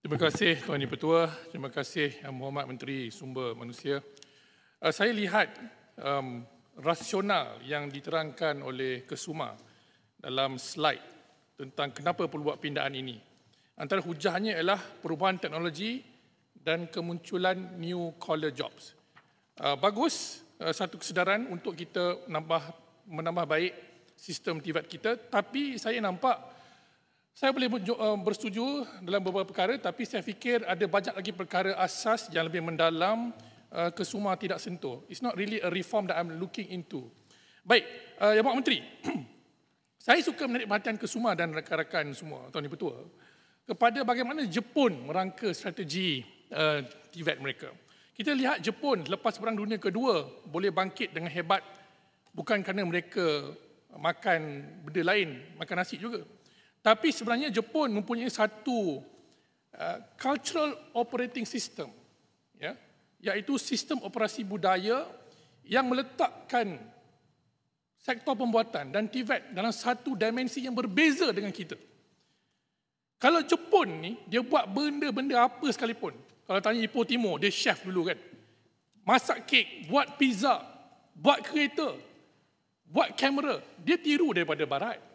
Terima kasih Tuan Yang Pertua, terima kasih Yang Berhormat Menteri Sumber Manusia. Saya lihat rasional yang diterangkan oleh Kesuma dalam slide tentang kenapa perlu buat pindaan ini. Antara hujahnya ialah perubahan teknologi dan kemunculan new collar jobs. Bagus satu kesedaran untuk kita menambah baik sistem TVET kita, tapi saya nampak saya boleh bersetuju dalam beberapa perkara, tapi saya fikir ada banyak lagi perkara asas yang lebih mendalam Kesuma tidak sentuh. It's not really a reform that I'm looking into. Baik, Yang Berhormat Menteri, saya suka menarik perhatian Kesuma dan rakan-rakan semua, Tuan Yang Pertua, kepada bagaimana Jepun merangka strategi TVET mereka. Kita lihat Jepun lepas Perang Dunia Kedua boleh bangkit dengan hebat bukan kerana mereka makan benda lain, makan nasi juga. Tapi sebenarnya Jepun mempunyai satu cultural operating system, ya, iaitu sistem operasi budaya yang meletakkan sektor pembuatan dan TVET dalam satu dimensi yang berbeza dengan kita. Kalau Jepun ni, dia buat benda-benda apa sekalipun. Kalau tanya Ipoh Timur, dia chef dulu kan. Masak kek, buat pizza, buat kereta, buat kamera, dia tiru daripada Barat.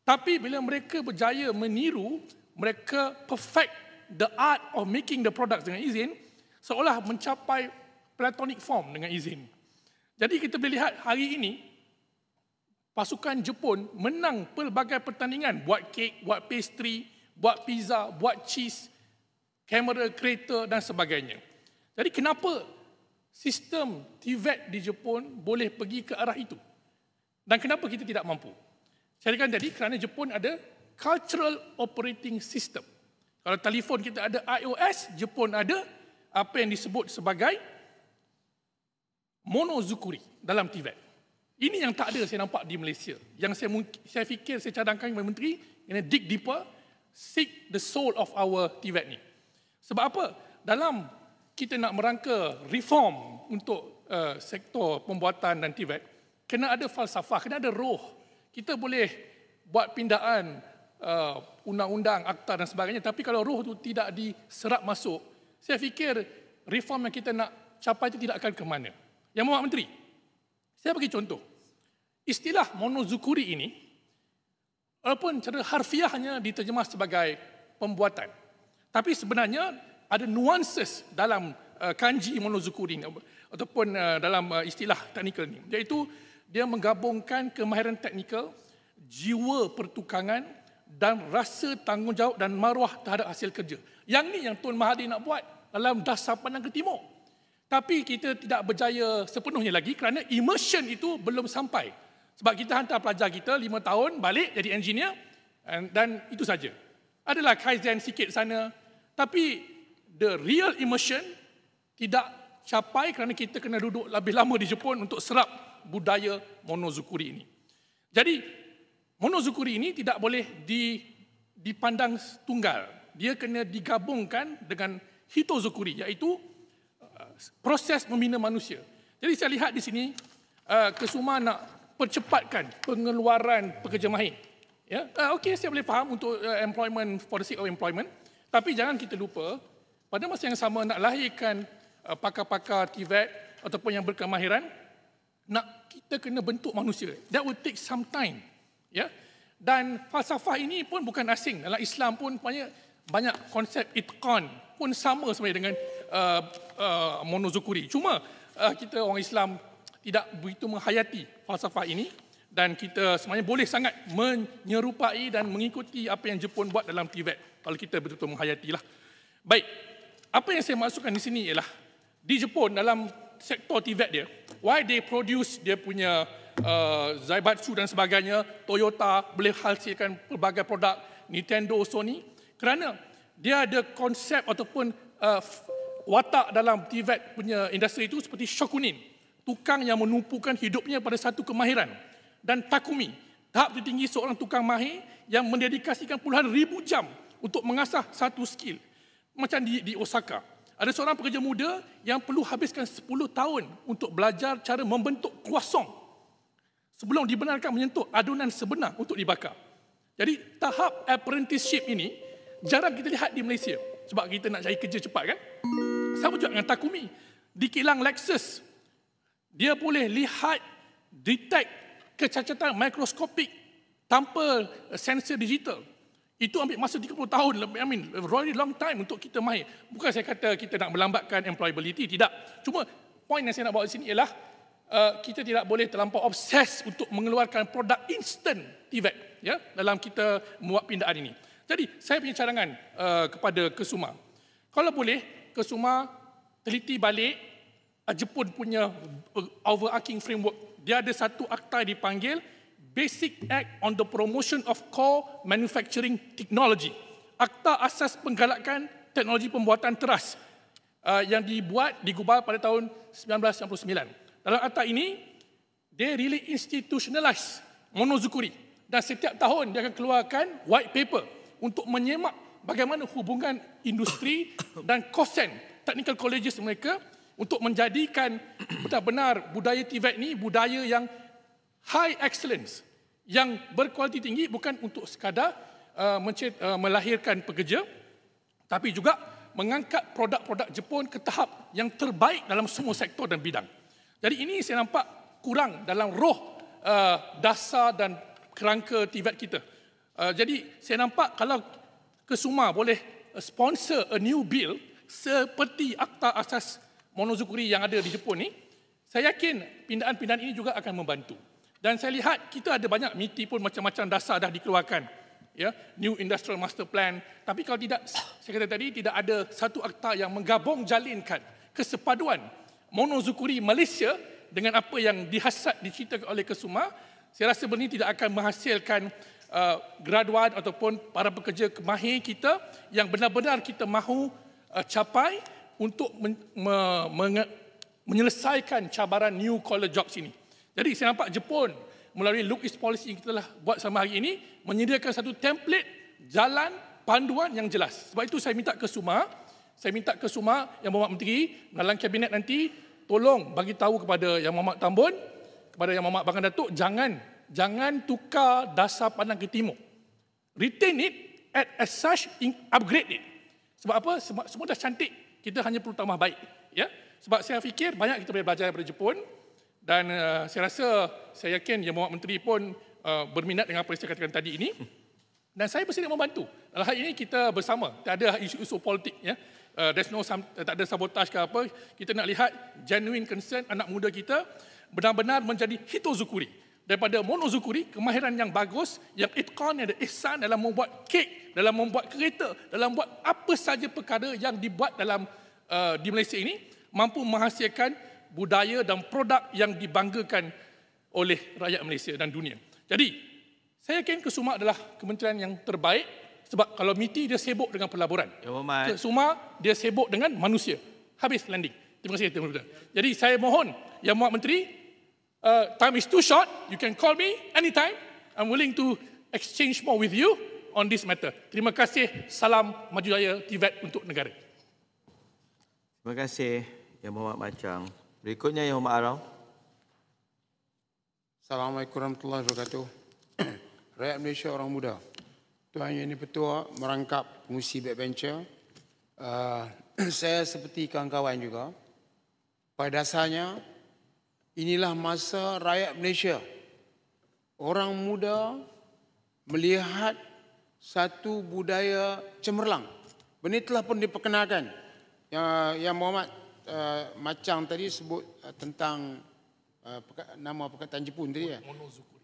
Tapi bila mereka berjaya meniru, mereka perfect the art of making the products dengan izin, seolah mencapai platonic form dengan izin. Jadi kita boleh lihat hari ini, pasukan Jepun menang pelbagai pertandingan, buat kek, buat pastry, buat pizza, buat cheese, kamera, kereta dan sebagainya. Jadi kenapa sistem TVET di Jepun boleh pergi ke arah itu? Dan kenapa kita tidak mampu? Saya katakan tadi kerana Jepun ada cultural operating system. Kalau telefon kita ada iOS, Jepun ada apa yang disebut sebagai monozukuri dalam TVET. Ini yang tak ada saya nampak di Malaysia. Yang saya fikir saya cadangkan kepada Menteri, kena dig deeper, seek the soul of our TVET ni. Sebab apa? Dalam kita nak merangka reform untuk sektor pembuatan dan TVET, kena ada falsafah, kena ada roh. Kita boleh buat pindaan undang-undang, akta dan sebagainya, tapi kalau roh itu tidak diserap masuk, saya fikir reform yang kita nak capai itu tidak akan ke mana. Yang Berhormat Menteri, saya bagi contoh. Istilah monozukuri ini, walaupun secara harfiahnya diterjemah sebagai pembuatan, tapi sebenarnya ada nuances dalam kanji monozukuri ini, ataupun dalam istilah teknikal ini, iaitu dia menggabungkan kemahiran teknikal, jiwa pertukangan dan rasa tanggungjawab dan maruah terhadap hasil kerja. Yang ni yang Tun Mahathir nak buat dalam Dasar Pandang ke Timur. Tapi kita tidak berjaya sepenuhnya lagi kerana immersion itu belum sampai. Sebab kita hantar pelajar kita 5 tahun balik jadi engineer dan itu saja. Adalah kaizen sikit sana, tapi the real immersion tidak capai kerana kita kena duduk lebih lama di Jepun untuk serap budaya monozukuri ini. Jadi, monozukuri ini tidak boleh dipandang tunggal. Dia kena digabungkan dengan hitozukuri, iaitu proses membina manusia. Jadi saya lihat di sini, Kesuma nak percepatkan pengeluaran pekerja mahir. Ya, okey, saya boleh faham untuk employment, for the sake of employment. Tapi jangan kita lupa, pada masa yang sama nak lahirkan pakar-pakar TVET ataupun yang berkemahiran, kita kena bentuk manusia. That will take some time. Ya? Dan falsafah ini pun bukan asing. Dalam Islam pun banyak konsep itqan pun sama sebenarnya dengan monozukuri. Cuma kita orang Islam tidak begitu menghayati falsafah ini dan kita sebenarnya boleh sangat menyerupai dan mengikuti apa yang Jepun buat dalam TVET kalau kita betul-betul menghayatilah. Baik, apa yang saya maksudkan di sini ialah di Jepun dalam sektor TVET dia, why they produce dia punya Zaibatsu dan sebagainya, Toyota boleh hasilkan pelbagai produk, Nintendo, Sony, kerana dia ada konsep ataupun watak dalam TVET punya industri itu seperti shokunin, tukang yang menumpukan hidupnya pada satu kemahiran, dan takumi, tahap tertinggi seorang tukang mahir yang mendedikasikan puluhan ribu jam untuk mengasah satu skill. Macam di Osaka, ada seorang pekerja muda yang perlu habiskan 10 tahun untuk belajar cara membentuk croissant sebelum dibenarkan menyentuh adunan sebenar untuk dibakar. Jadi tahap apprenticeship ini jarang kita lihat di Malaysia. sebab kita nak cari kerja cepat kan. Sama juga dengan Takumi. Di kilang Lexus, dia boleh lihat, detect kecacatan mikroskopik tanpa sensor digital. Itu ambil masa 30 tahun, I mean, really long time untuk kita mahir. Bukan saya kata kita nak melambatkan employability, tidak. Cuma poin yang saya nak bawa di sini ialah kita tidak boleh terlampau obses untuk mengeluarkan produk instant TVET ya, dalam kita membuat pindaan ini. Jadi, saya punya cadangan kepada Kesuma. Kalau boleh, Kesuma teliti balik Jepun punya overarching framework. Dia ada satu akta dipanggil Basic Act on the Promotion of Core Manufacturing Technology. Akta Asas Penggalakan Teknologi Pembuatan Teras yang digubal pada tahun 1999. Dalam akta ini, dia really institutionalize monozukuri. Dan setiap tahun dia akan keluarkan white paper untuk menyemak bagaimana hubungan industri dan kosen technical colleges mereka untuk menjadikan benar-benar budaya TVET ini budaya yang high excellence, yang berkualiti tinggi, bukan untuk sekadar melahirkan pekerja, tapi juga mengangkat produk-produk Jepun ke tahap yang terbaik dalam semua sektor dan bidang. Jadi ini saya nampak kurang dalam roh dasar dan kerangka TVET kita. Jadi saya nampak kalau Kesuma boleh sponsor a new bill seperti Akta Asas Monozukuri yang ada di Jepun ni, saya yakin pindaan-pindaan ini juga akan membantu. Dan saya lihat kita ada banyak MITI pun macam-macam dasar dah dikeluarkan. Ya, New Industrial Master Plan. Tapi kalau tidak, saya kata tadi, tidak ada satu akta yang menggabung jalinkan kesepaduan monozukuri Malaysia dengan apa yang dihasat diceritakan oleh Kesuma, saya rasa benda ini tidak akan menghasilkan graduat ataupun para pekerja mahir kita yang benar-benar kita mahu capai untuk menyelesaikan cabaran new collar jobs ini. Jadi saya nampak Jepun melalui Look East Policy yang kita telah buat sama hari ini menyediakan satu template jalan panduan yang jelas. Sebab itu saya minta Kesuma Yang Berhormat Menteri dalam kabinet nanti tolong bagi tahu kepada Yang Berhormat Tambun, kepada Yang Berhormat Bagan Datuk, jangan tukar dasar pandang ke timur. Retain it as such, upgrade it. Sebab apa? Sebab semua dah cantik. Kita hanya perlu tambah baik. Ya? Sebab saya fikir banyak kita boleh belajar daripada Jepun. Dan saya yakin Yang Berhormat Menteri pun berminat dengan apa yang saya katakan tadi ini. Dan saya bersedia membantu. Dalam hal ini kita bersama. Tak ada isu-isu politik. Ya? Tak ada sabotaj ke apa. Kita nak lihat genuine concern anak muda kita benar-benar menjadi hitozukuri. Daripada monozukuri, kemahiran yang bagus, yang itqan, yang ada ihsan dalam membuat kek, dalam membuat kereta, dalam membuat apa saja perkara yang dibuat dalam di Malaysia ini, mampu menghasilkan budaya dan produk yang dibanggakan oleh rakyat Malaysia dan dunia. Jadi, saya yakin Kesuma adalah kementerian yang terbaik sebab kalau MITI dia sibuk dengan pelaburan. Kesuma dia sibuk dengan manusia. Habis landing. Terima kasih. Jadi saya mohon Yang Berhormat Menteri, time is too short. You can call me anytime. I'm willing to exchange more with you on this matter. Terima kasih. Salam maju jaya TVET untuk negara. Terima kasih Yang Berhormat Macang. Berikutnya Yang Berhormat Arau. Assalamualaikum warahmatullahi wabarakatuh. Rakyat Malaysia, orang muda. Tuan Yang Di-Pertua merangkap pengurusi backbencher. Saya seperti kawan-kawan juga. Pada dasarnya, inilah masa rakyat Malaysia. Orang muda melihat satu budaya cemerlang. Benda telah pun diperkenalkan. Yang Berhormat Macang tadi sebut tentang nama perkataan Jepun tadi ya.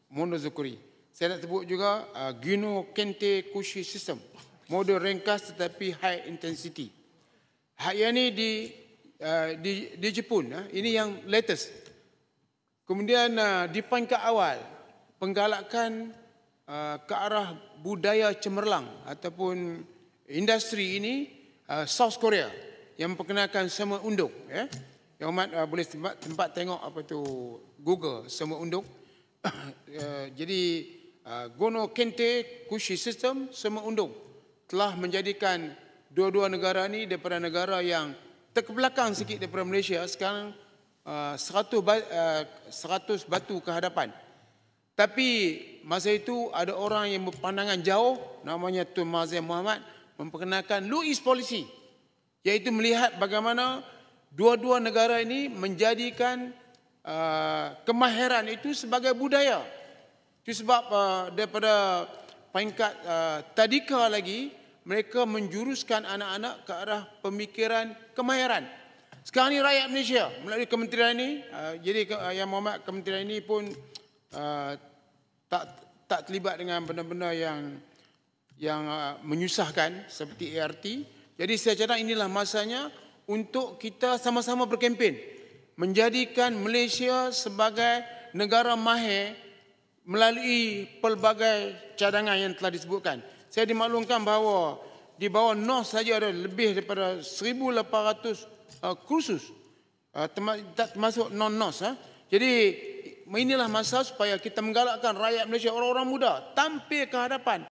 Monozukuri. Saya nak sebut juga Gino Kente Kushi System. Model ringkas tetapi high intensity. Yang ini di Jepun. Ini yang latest. Kemudian di peringkat awal, penggalakan ke arah budaya cemerlang ataupun industri ini South Korea yang memperkenalkan semua unduk. Ya. Yang Amat boleh tempat tengok apa tu Google semua unduk. Jadi Gono Kente Kushi System semua unduk telah menjadikan dua-dua negara ini daripada negara yang terkebelakang sikit daripada Malaysia sekarang 100 batu ke hadapan. Tapi masa itu ada orang yang berpandangan jauh, namanya Tun Mahathir Mohamad, memperkenalkan Louis Policy, iaitu melihat bagaimana dua-dua negara ini menjadikan kemahiran itu sebagai budaya. Itu sebab daripada peringkat tadika lagi, mereka menjuruskan anak-anak ke arah pemikiran kemahiran. Sekarang ni rakyat Malaysia melalui kementerian ini, jadi Yang Mohd kementerian ini pun tak terlibat dengan benda-benda yang menyusahkan seperti ART. Jadi saya cadang inilah masanya untuk kita sama-sama berkempen menjadikan Malaysia sebagai negara mahir melalui pelbagai cadangan yang telah disebutkan. Saya dimaklumkan bahawa di bawah NOS saja ada lebih daripada 1,800 kursus, tak termasuk non-NOS. Jadi inilah masa supaya kita menggalakkan rakyat Malaysia, orang-orang muda tampil ke hadapan